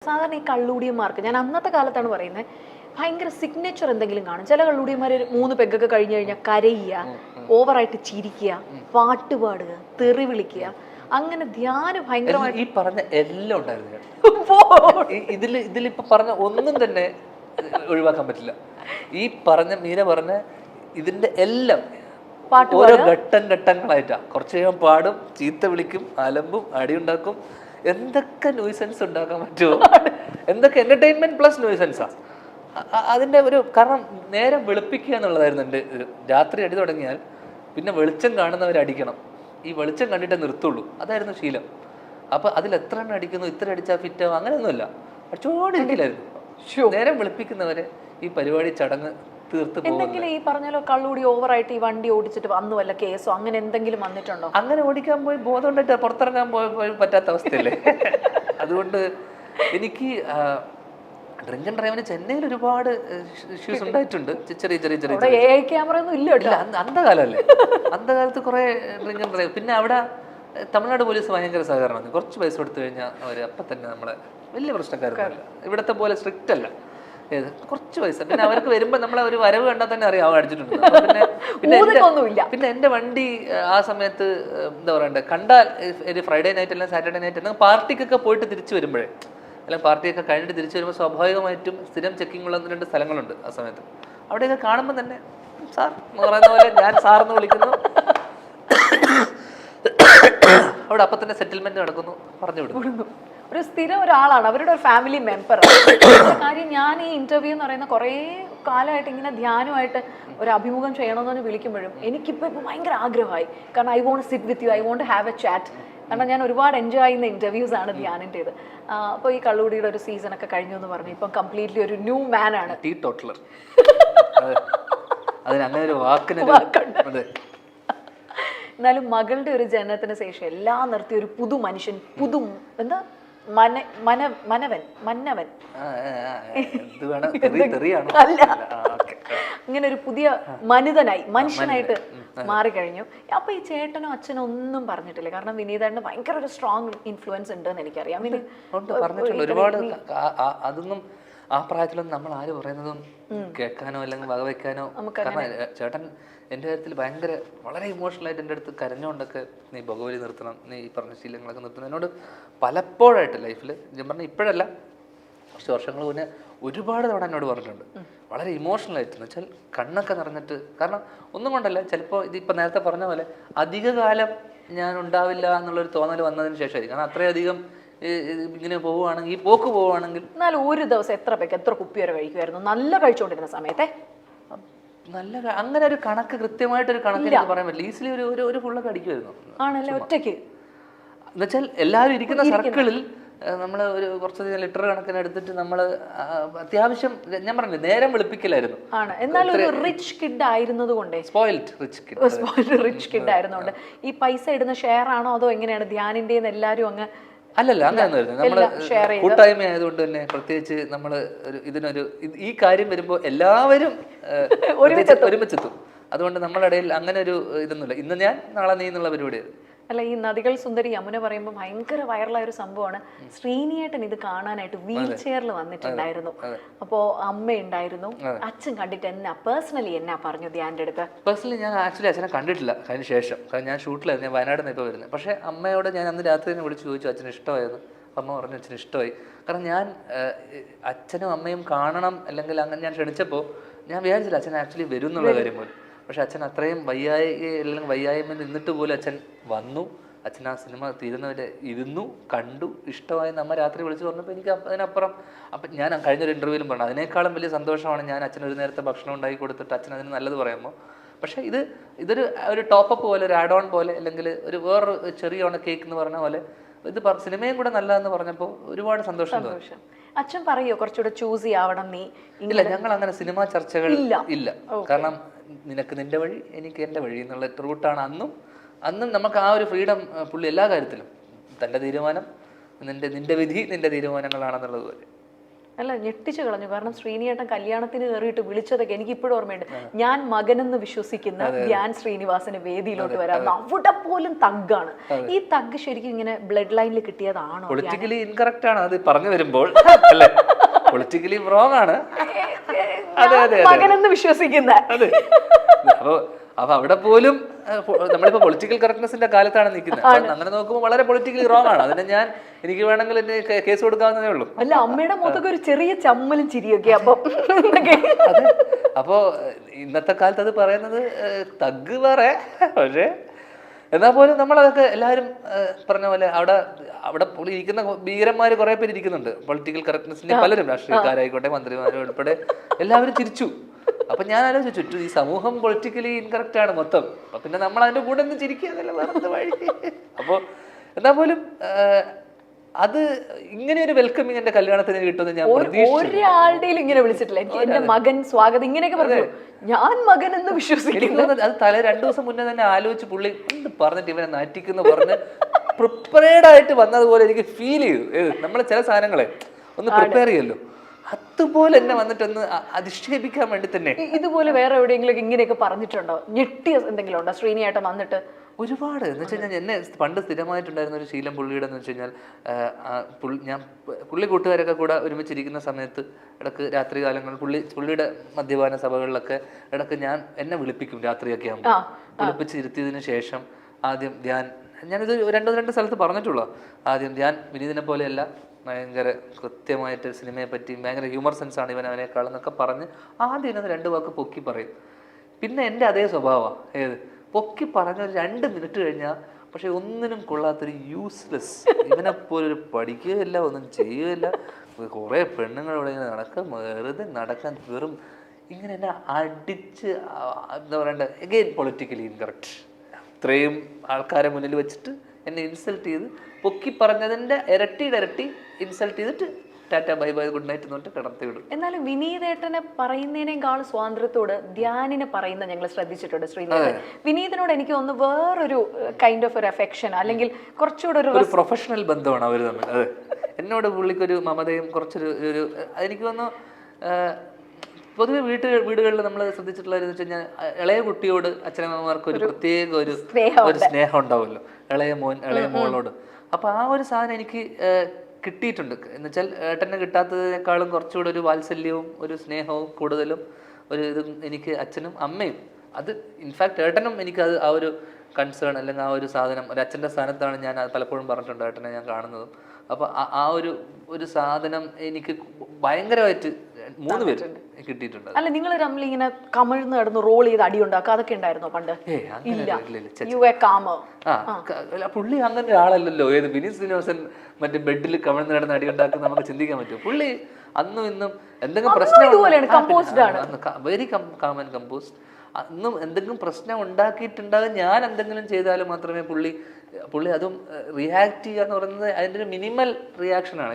സാധാരണ ഈ കള്ളൂടിയന്മാർക്ക്, ഞാൻ അന്നത്തെ കാലത്താണ് പറയുന്നത്, ഭയങ്കര സിഗ്നേച്ചർ എന്തെങ്കിലും കാണും. ചില കള്ളൂടിയന്മാർ 3 പെഗ്ഗൊക്കെ കഴിഞ്ഞു കഴിഞ്ഞാൽ കരയുക, ഓവറായിട്ട് ചിരിക്കുക, പാട്ട് പാടുക, തെറി വിളിക്കുക, അങ്ങനെ ധ്യാനം ഭയങ്കരമായിട്ട് ഈ പറഞ്ഞ എല്ലാം ഉണ്ടായിരുന്നു. ഇതിലിപ്പോ പറഞ്ഞ ഒന്നും തന്നെ ഒഴിവാക്കാൻ പറ്റില്ല. ഈ പറഞ്ഞ മീര പറഞ്ഞ ഇതിന്റെ എല്ലാം ഓരോ ഘട്ടങ്ങളായിട്ടാ. കുറച്ച് കഴിയുമ്പോൾ പാടും, ചീത്ത വിളിക്കും, അലമ്പും, അടിയുണ്ടാക്കും, എന്തൊക്കെ ന്യൂസൻസ് ഉണ്ടാക്കാൻ പറ്റുമോ, എന്തൊക്കെ എന്റർടൈൻമെന്റ് പ്ലസ് ന്യൂസൻസാ അതിന്റെ ഒരു. കാരണം നേരം വെളുപ്പിക്കുക എന്നുള്ളതായിരുന്നു എൻ്റെ ഒരു. രാത്രി അടി തുടങ്ങിയാൽ പിന്നെ വെളിച്ചം കാണുന്നവർ അടിക്കണം, ഈ വെളിച്ചം കണ്ടിട്ടേ നിർത്തുള്ളൂ, അതായിരുന്നു ശീലം. അപ്പൊ അതിൽ എത്ര എണ്ണം അടിക്കുന്നു, ഇത്ര അടിച്ചാൽ ഫിറ്റാവും, അങ്ങനെയൊന്നുമില്ല, അടിച്ചോടിരിക്കില്ലായിരുന്നു. നേരം വെളുപ്പിക്കുന്നവരെ ഈ പരിപാടി ചടങ്ങ് തീർത്ത് എന്തെങ്കിലും ഈ പറഞ്ഞാലോ കള്ളൂടി ഓവറായിട്ട് ഈ വണ്ടി ഓടിച്ചിട്ട് വന്നു വല്ല കേസോ അങ്ങനെ എന്തെങ്കിലും വന്നിട്ടുണ്ടോ? അങ്ങനെ ഓടിക്കാൻ പോയി ബോധം ഉണ്ടായിട്ട് പുറത്തിറങ്ങാൻ പോയി പറ്റാത്ത അവസ്ഥയല്ലേ. അതുകൊണ്ട് എനിക്ക് ഡ്രിങ്ക് ആൻഡ് ഡ്രൈവിന് ചെന്നൈയിൽ ഒരുപാട് ഇഷ്യൂസ് ഉണ്ടായിട്ടുണ്ട്. ചെറിയ ചെറിയ ചെറിയ ക്യാമറ ഒന്നും ഇല്ല. അന്ധകാലല്ലേ, അന്ധകാലത്ത് കുറെ ഡ്രിങ്ക് ആൻഡ് ഡ്രൈവ്. പിന്നെ അവിടെ തമിഴ്നാട് പോലീസ് ഭയങ്കര സഹകരണം. കുറച്ച് പൈസ കൊടുത്തു കഴിഞ്ഞാൽ അവർ അപ്പം തന്നെ നമ്മളെ വലിയ പ്രശ്നക്കാരൊന്നുമല്ല, ഇവിടത്തെ പോലെ സ്ട്രിക്റ്റ് അല്ല. കുറച്ച് പൈസ പിന്നെ അവർക്ക് വരുമ്പോൾ നമ്മളെ ഒരു വരവ് കണ്ടാൽ തന്നെ അറിയാം അടിച്ചിട്ടുണ്ട്. പിന്നെ എൻ്റെ വണ്ടി ആ സമയത്ത് എന്താ പറയണ്ടേ, കണ്ടാൽ ഒരു ഫ്രൈഡേ നൈറ്റ് അല്ലെങ്കിൽ സാറ്റർഡേ നൈറ്റ് അല്ലെങ്കിൽ പാർട്ടിക്കൊക്കെ പോയിട്ട് തിരിച്ചു വരുമ്പോഴേ, അല്ലെങ്കിൽ പാർട്ടിയൊക്കെ കഴിഞ്ഞിട്ട് തിരിച്ചു വരുമ്പോൾ സ്വാഭാവികമായിട്ടും സ്ഥിരം ചെക്കിംഗ് ഉള്ള 1-2 സ്ഥലങ്ങളുണ്ട് ആ സമയത്ത്. അവിടെയൊക്കെ കാണുമ്പോൾ തന്നെ സാർ എന്ന് പറയുന്ന പോലെ ഞാൻ സാറെന്ന് വിളിക്കുന്നു, അവിടെ അപ്പം തന്നെ സെറ്റിൽമെന്റ് നടക്കുന്നു, പറഞ്ഞു വിടുന്നു. ഒരു സ്ഥിരം ഒരാളാണ്, അവരുടെ ഒരു ഫാമിലി മെമ്പർ. കാര്യം ഞാൻ ഈ ഇന്റർവ്യൂ എന്ന് പറയുന്ന കുറേ കാലമായിട്ട് ഇങ്ങനെ ധ്യാനമായിട്ട് ഒരു അഭിമുഖം ചെയ്യണമെന്ന് വിളിക്കുമ്പോഴും എനിക്കിപ്പോൾ ഭയങ്കര ആഗ്രഹമായി. കാരണം I want sit with you, I want have a chat. കാരണം ഞാൻ ഒരുപാട് എൻജോയ് ചെയ്യുന്ന ഇന്റർവ്യൂസ് ആണ് ധ്യാനിൻ്റെത്. അപ്പോൾ ഈ കള്ളൂടിയുടെ ഒരു സീസണൊക്കെ കഴിഞ്ഞു എന്ന് പറഞ്ഞു, ഇപ്പം കംപ്ലീറ്റ്ലി ഒരു ന്യൂ മാൻ ആണ്. അതിനങ്ങനെ ഒരു വാക്കുണ്ട്. എന്നാലും മകളുടെ ഒരു ജനനത്തിന് ശേഷം എല്ലാം നിർത്തി ഒരു പുതു മനുഷ്യൻ, എന്താ മന്നവൻ അല്ല, ഇങ്ങനെ ഒരു പുതിയ മനുഷ്യനായിട്ട് മാറിക്കഴിഞ്ഞു. അപ്പൊ ഈ ചേട്ടനോ അച്ഛനോ ഒന്നും പറഞ്ഞിട്ടില്ല? കാരണം വിനീതേട്ടന് ഭയങ്കര ഒരു സ്ട്രോങ് ഇൻഫ്ലുവൻസ് ഉണ്ട് എന്ന് എനിക്കറിയാം. പറഞ്ഞിട്ടുണ്ട് ഒരുപാട്. അതൊന്നും ആ പ്രായത്തിലൊന്നും നമ്മൾ ആര് പറയുന്നതും കേൾക്കാനോ അല്ലെങ്കിൽ വകവെക്കാനോ. കാരണം ചേട്ടൻ എൻ്റെ കാര്യത്തിൽ ഭയങ്കര വളരെ ഇമോഷണലായിട്ട് എൻ്റെ അടുത്ത് കരഞ്ഞുകൊണ്ടൊക്കെ നീ ഭഗവതി നിർത്തണം, നീ ഈ പറഞ്ഞ ശീലങ്ങളൊക്കെ നിർത്തണം, എന്നോട് പലപ്പോഴായിട്ട് ലൈഫിൽ, ഞാൻ പറഞ്ഞ ഇപ്പോഴല്ല, കുറച്ച് വർഷങ്ങൾ മുന്നേ ഒരുപാട് തവണ എന്നോട് പറഞ്ഞിട്ടുണ്ട്. വളരെ ഇമോഷണലായിട്ട് എന്ന് വെച്ചാൽ കണ്ണൊക്കെ നിറഞ്ഞിട്ട്. കാരണം ഒന്നും കൊണ്ടല്ല, ചിലപ്പോൾ ഇതിപ്പോൾ നേരത്തെ പറഞ്ഞ പോലെ അധികകാലം ഞാൻ ഉണ്ടാവില്ല എന്നുള്ളൊരു തോന്നൽ വന്നതിന് ശേഷമായിരിക്കും. കാരണം അത്രയധികം ഇങ്ങനെ പോവുകയാണെങ്കിൽ, ഈ പോക്ക് പോവുകയാണെങ്കിൽ. എന്നാലും ഒരു ദിവസം എത്ര കുപ്പി വരെ കഴിക്കുമായിരുന്നു നല്ല കഴിച്ചുകൊണ്ടിരുന്ന സമയത്തെ? നല്ല അങ്ങനെ ഒരു കണക്ക്, കൃത്യമായിട്ടൊരു കണക്ക് എനിക്ക് പറയാൻ പറ്റില്ല. ഈസിലി ഒരു ഫുള്ളൊക്കെ അടിക്കുമായിരുന്നു. ആണല്ലേ? ഒറ്റയ്ക്ക് എന്നുവെച്ചാൽ എല്ലാവരും ഇരിക്കുന്ന സർക്കിളിൽ നമ്മൾ ഒരു കുറച്ച് ലിറ്റർ കണക്കിന് എടുത്തിട്ട് നമ്മൾ അത്യാവശ്യം, ഞാൻ പറഞ്ഞില്ലേ, നേരം വെളുപ്പിക്കലായിരുന്നു. ആണ്. എന്നാലും ഒരു റിച്ച് കിഡ് ആയിരുന്നത് കൊണ്ടേ, സ്പോയിൽഡ് റിച്ച് കിഡ് ആയിരുന്നോണ്ട് ഈ പൈസ ഇടുന്ന ഷെയർ ആണോ അതോ എങ്ങനെയാണ് ധ്യാനിന്റെ എല്ലാരും അങ്ങ്? അല്ലല്ല, അങ്ങനെയൊന്നും. നമ്മള് കൂട്ടായ്മ ആയതുകൊണ്ട് തന്നെ പ്രത്യേകിച്ച് നമ്മള് ഇതിനൊരു ഈ കാര്യം വരുമ്പോ എല്ലാവരും ഒരുമിച്ചെത്തും. അതുകൊണ്ട് നമ്മളിടയിൽ അങ്ങനെ ഒരു ഇതൊന്നുമില്ല, ഇന്ന് ഞാൻ നാളെ നീ എന്നുള്ള പരിപാടിയായിരുന്നു. അല്ല, ഈ നദികൾ സുന്ദരി യമുന പറയുമ്പോൾ ഭയങ്കര വൈറലായ ഒരു സംഭവമാണ്. ശ്രീനിയേട്ടൻ ഇത് കാണാനായിട്ട് വീൽ ചെയറിൽ വന്നിട്ടുണ്ടായിരുന്നു. അപ്പോ അമ്മ ഉണ്ടായിരുന്നു. അച്ഛൻ കണ്ടിട്ട് പേഴ്സണലി എന്നാ പറഞ്ഞു ധ്യാൻ്റെ അടുത്ത്? പേഴ്സണലി ഞാൻ ആക്ച്വലി അച്ഛനെ കണ്ടിട്ടില്ല അതിന് ശേഷം. കാരണം ഞാൻ ഷൂട്ടിലായിരുന്നു, ഞാൻ വയനാട് നിന്ന് ഇപ്പോൾ വരുന്നത്. പക്ഷേ അമ്മയോട് ഞാൻ അന്ന് രാത്രി തന്നെ വിളിച്ച് ചോദിച്ചു അച്ഛന് ഇഷ്ടമായത്. അമ്മ പറഞ്ഞു അച്ഛന് ഇഷ്ടമായി. കാരണം ഞാൻ അച്ഛനും അമ്മയും കാണണം അല്ലെങ്കിൽ അങ്ങനെ ഞാൻ ക്ഷണിച്ചപ്പോൾ ഞാൻ വിചാരിച്ചില്ല അച്ഛൻ ആക്ച്വലി വരും എന്നുള്ള കാര്യം പോലും. പക്ഷെ അച്ഛൻ അത്രയും വയ്യായ്മ നിന്നിട്ട് പോലും അച്ഛൻ വന്നു. അച്ഛൻ ആ സിനിമ തീരുന്നവരെ ഇരുന്നു, കണ്ടു, ഇഷ്ടമായി. നമ്മ രാത്രി വിളിച്ച് പറഞ്ഞപ്പോൾ എനിക്ക് അതിനപ്പുറം, അപ്പം ഞാൻ കഴിഞ്ഞൊരു ഇൻ്റർവ്യൂവിലും പറഞ്ഞു അതിനേക്കാളും വലിയ സന്തോഷമാണ് ഞാൻ അച്ഛൻ ഒരു നേരത്തെ ഭക്ഷണം ഉണ്ടാക്കി കൊടുത്തിട്ട് അച്ഛൻ അതിന് നല്ലത് പറയുമ്പോൾ. പക്ഷേ ഇതൊരു ടോപ്പപ്പ് പോലെ, ഒരു ആഡ് ഓൺ പോലെ, അല്ലെങ്കിൽ വേറൊരു ചെറിയ കേക്ക് എന്ന് പറഞ്ഞ പോലെ ഇത് സിനിമയും കൂടെ നല്ലതെന്ന് പറഞ്ഞപ്പോൾ ഒരുപാട് സന്തോഷം തോന്നി. അച്ഛൻ പറയോ കുറച്ചുകൂടെ ചൂസ് ചെയ്യാവണം നീ? ഇല്ല, ഞങ്ങൾ അങ്ങനെ സിനിമാ ചർച്ചകൾ ഇല്ല. കാരണം നിനക്ക് നിന്റെ വഴി, എനിക്ക് എൻ്റെ വഴി എന്നുള്ള റൂട്ടാണ് അന്നും നമുക്ക് ആ ഒരു ഫ്രീഡം പുള്ളി എല്ലാ കാര്യത്തിലും. തൻ്റെ തീരുമാനം നിന്റെ വിധി, നിന്റെ തീരുമാനങ്ങളാണെന്നുള്ളത് പോലെ. അല്ല ഞെട്ടിച്ചു കളഞ്ഞു. കാരണം ശ്രീനിയേട്ടൻ കല്യാണത്തിന് കയറിയിട്ട് വിളിച്ചതൊക്കെ എനിക്ക് ഇപ്പോഴും ഓർമ്മയുണ്ട്. ഞാൻ മകനെന്ന് വിശ്വസിക്കുന്ന ധ്യാൻ ശ്രീനിവാസന് വേദിയിലോട്ട് വരാം. അവിടെ പോലും തഗ്ഗാണ്. ഈ തഗ് ശരിക്കും ഇങ്ങനെ ബ്ലഡ് ലൈനിൽ കിട്ടിയതാണോ? പൊളിറ്റിക്കലി ഇൻകറക്റ്റ് ആണ് അത് പറഞ്ഞു വരുമ്പോൾ, അല്ലേ? പൊളിറ്റിക്കലി റോങ് ആണ്. മകനെന്ന് വിശ്വസിക്കുന്ന അതെ. അപ്പൊ അവിടെ പോലും നമ്മളിപ്പോ പൊളിറ്റിക്കൽ കറക്റ്റ്നെസിന്റെ കാലത്താണ് നിൽക്കുന്നത്. അങ്ങനെ നോക്കുമ്പോൾ വളരെ പൊളിറ്റിക്കലി റോങ് ആണ്. അതിനെ എനിക്ക് വേണമെങ്കിൽ എന്നെ കേസ് കൊടുക്കാവുന്നതേ ഉള്ളൂ. അല്ല, അമ്മയുടെ മുഖത്തൊക്കെ ഒരു ചെറിയ ചമ്മലും ചിരിയൊക്കെ. അപ്പോ ഇന്നത്തെ കാലത്ത് അത് പറയുന്നത് തഗ് വേറെ, പക്ഷേ എന്നാൽ പോലും നമ്മളതൊക്കെ എല്ലാവരും പറഞ്ഞ പോലെ അവിടെ ഇരിക്കുന്ന ഭീകരന്മാർ കുറെ പേര് ഇരിക്കുന്നുണ്ട്. പൊളിറ്റിക്കൽ കറക്റ്റ്നെസിന്റെ പലരും, രാഷ്ട്രീയക്കാരായിക്കോട്ടെ മന്ത്രിമാരും ഉൾപ്പെടെ എല്ലാവരും തിരിച്ചു. അപ്പൊ ഞാൻ ആലോചിച്ചു, ചുറ്റും ഈ സമൂഹം പൊളിറ്റിക്കലി ഇൻകറക്റ്റ് ആണ് മൊത്തം. അപ്പൊ പിന്നെ നമ്മൾ അതിന്റെ കൂടെ ഒന്ന് ചിരിക്കുക വേറെ വഴി. അപ്പോ എന്നാൽ പോലും അത് ഇങ്ങനെ ഒരു വെൽക്കമിങ് എന്റെ കല്യാണത്തിന് കിട്ടുമെന്ന് ഞാൻ ഒരാളുടെയും ഇങ്ങനെ വിളിച്ചിട്ടില്ല. എന്റെ മകൻ സ്വാഗതം ഇങ്ങനെയൊക്കെ പറഞ്ഞു. ഞാൻ മകൻ എന്ന് വിശ്വസിക്കുന്നു. അത് 2 ദിവസം മുന്നേ തന്നെ ആലോചിച്ച് പുള്ളി പറഞ്ഞിട്ട് ഇവനെ നാറ്റിക്കുന്നു പറഞ്ഞ് പ്രിപ്പയർഡ് ആയിട്ട് വന്നതുപോലെ എനിക്ക് ഫീൽ ചെയ്തു. നമ്മൾ ചില സാധനങ്ങളെ ഒന്ന് പ്രിപ്പയർ ചെയ്യല്ലോ, അതുപോലെ എന്നെ വന്നിട്ടൊന്ന് അധിക്ഷേപിക്കാൻ വേണ്ടി തന്നെ. ഇതുപോലെ വേറെ എവിടെയെങ്കിലും ഇങ്ങനെയൊക്കെ പറഞ്ഞിട്ടുണ്ടോ? ഞെട്ടിയ എന്തെങ്കിലും ഉണ്ടോ ശ്രീനിയേട്ടൻ വന്നിട്ട്? ഒരുപാട് എന്ന് വെച്ച് കഴിഞ്ഞാൽ എന്നെ പണ്ട് സ്ഥിരമായിട്ടുണ്ടായിരുന്ന ഒരു ശീലം പുള്ളിയുടെ എന്ന് വെച്ച് കഴിഞ്ഞാൽ, പുള്ളി കൂട്ടുകാരൊക്കെ കൂടെ ഒരുമിച്ചിരിക്കുന്ന സമയത്ത് ഇടയ്ക്ക് രാത്രി കാലങ്ങളിൽ പുള്ളിയുടെ മദ്യപാന സഭകളിലൊക്കെ ഇടയ്ക്ക് എന്നെ വിളിപ്പിക്കും. രാത്രിയൊക്കെ ആകുമ്പോൾ വിളിപ്പിച്ചിരുത്തിയതിനു ശേഷം ആദ്യം ഞാനിത് രണ്ട് സ്ഥലത്ത് പറഞ്ഞിട്ടുള്ളൂ. ആദ്യം വിനീതിനെ പോലെയല്ല, ഭയങ്കര കൃത്യമായിട്ട് സിനിമയെ പറ്റി ഭയങ്കര ഹ്യൂമർ സെൻസ് ആണ് അവനേക്കാളും എന്നൊക്കെ പറഞ്ഞ് ആദ്യം എന്നത് 2 വാക്ക് പൊക്കി പറയും. പിന്നെ എൻ്റെ അതേ സ്വഭാവമാണ്. പൊക്കി പറഞ്ഞ ഒരു 2 മിനിറ്റ് കഴിഞ്ഞാൽ പക്ഷെ ഒന്നിനും കൊള്ളാത്തൊരു യൂസ്ലെസ്, ഇവനെപ്പോലൊരു പഠിക്കുകയില്ല, ഒന്നും ചെയ്യുകയില്ല, കുറേ പെണ്ണുങ്ങളിവിടെ ഇങ്ങനെ വെറുതെ നടക്കാൻ വെറും ഇങ്ങനെ എന്നെ അടിച്ച് എന്താ പറയണ്ടേ, എഗെയിൻ പൊളിറ്റിക്കലി ഇൻകറക്റ്റ്. ഇത്രയും ആൾക്കാരെ മുന്നിൽ വെച്ചിട്ട് എന്നെ ഇൻസൾട്ട് ചെയ്ത് പൊക്കി പറഞ്ഞതിൻ്റെ ഇരട്ടി ഇൻസൾട്ട് ചെയ്തിട്ട് Tata bye bye good night എന്നിട്ട് കിടത്തി വിടും. എന്നാലും വിനീതേട്ടനെ പറയുന്നതിനേക്കാൾ സ്വാതന്ത്ര്യത്തോട് ധ്യാനിനെ പറയുന്ന ഞങ്ങൾ ശ്രദ്ധിച്ചിട്ടുണ്ട്. ശ്രീനിധി വിനീതനോട് എനിക്ക് ഒന്ന് വേറൊരു കൈൻഡ് ഓഫ് ഒരു അഫെക്ഷൻ, അല്ലെങ്കിൽ കുറച്ചുകൂടെ ഒരു പ്രൊഫഷണൽ ബന്ധമാണ് അവർ തമ്മിൽ. അതെ, എന്നോട് പുള്ളിക്കൊരു മമതയും കുറച്ചൊരു എനിക്ക് തോന്നുന്നു. പൊതുവെ വീടുകളിൽ നമ്മൾ ശ്രദ്ധിച്ചിട്ടുള്ള വെച്ച് കഴിഞ്ഞാൽ ഇളയ കുട്ടിയോട് അച്ഛനമ്മമാർക്ക് ഒരു പ്രത്യേക ഒരു സ്നേഹം ഉണ്ടാവുമല്ലോ, ഇളയ മോളോട്. അപ്പൊ ആ ഒരു സാധനം എനിക്ക് കിട്ടിയിട്ടുണ്ട്. എന്ന് വെച്ചാൽ ഏട്ടന് കിട്ടാത്തതിനേക്കാളും കുറച്ചുകൂടെ ഒരു വാത്സല്യവും ഒരു സ്നേഹവും കൂടുതലും ഒരു ഇതും എനിക്ക് അച്ഛനും അമ്മയും. അത് ഇൻഫാക്ട് ഏട്ടനും എനിക്ക് അത് ആ ഒരു കൺസേൺ അല്ലെങ്കിൽ ആ ഒരു സാധനം ഒരു അച്ഛൻ്റെ സ്ഥാനത്താണ് ഞാൻ പലപ്പോഴും പറഞ്ഞിട്ടുണ്ട് ഏട്ടനെ ഞാൻ കാണുന്നതും. അപ്പോൾ ആ ഒരു സാധനം എനിക്ക് ഭയങ്കരമായിട്ട് 3 പേര് കിട്ടിയിട്ടുണ്ട്. അല്ല, നിങ്ങൾ തമ്മിൽ ഇങ്ങനെ കമിഴ്ന്ന് കിടന്ന് റോൾ ചെയ്ത് അടി ഉണ്ടാക്കുക അതൊക്കെ ഉണ്ടായിരുന്നോ പണ്ട്? പുള്ളി അങ്ങനെ ഒരാളല്ലല്ലോ. വിനീത് ശ്രീനിവാസൻ മറ്റേ ബെഡിൽ കമിഴ്ന്ന് കിടന്ന് അടി ഉണ്ടാക്കുന്ന നമുക്ക് ചിന്തിക്കാൻ പറ്റും. പുള്ളി അന്നും ഇന്നും എന്തെങ്കിലും പ്രശ്നം വെരി കാം ആൻഡ് കമ്പോസ്ഡ്. അന്നും എന്തെങ്കിലും പ്രശ്നം ഉണ്ടാക്കിയിട്ടുണ്ടാകും. ഞാൻ എന്തെങ്കിലും ചെയ്താലും മാത്രമേ പുള്ളി അതും റിയാക്ട് ചെയ്യുക എന്ന് പറയുന്നത് അതിൻ്റെ ഒരു മിനിമൽ റിയാക്ഷനാണ്.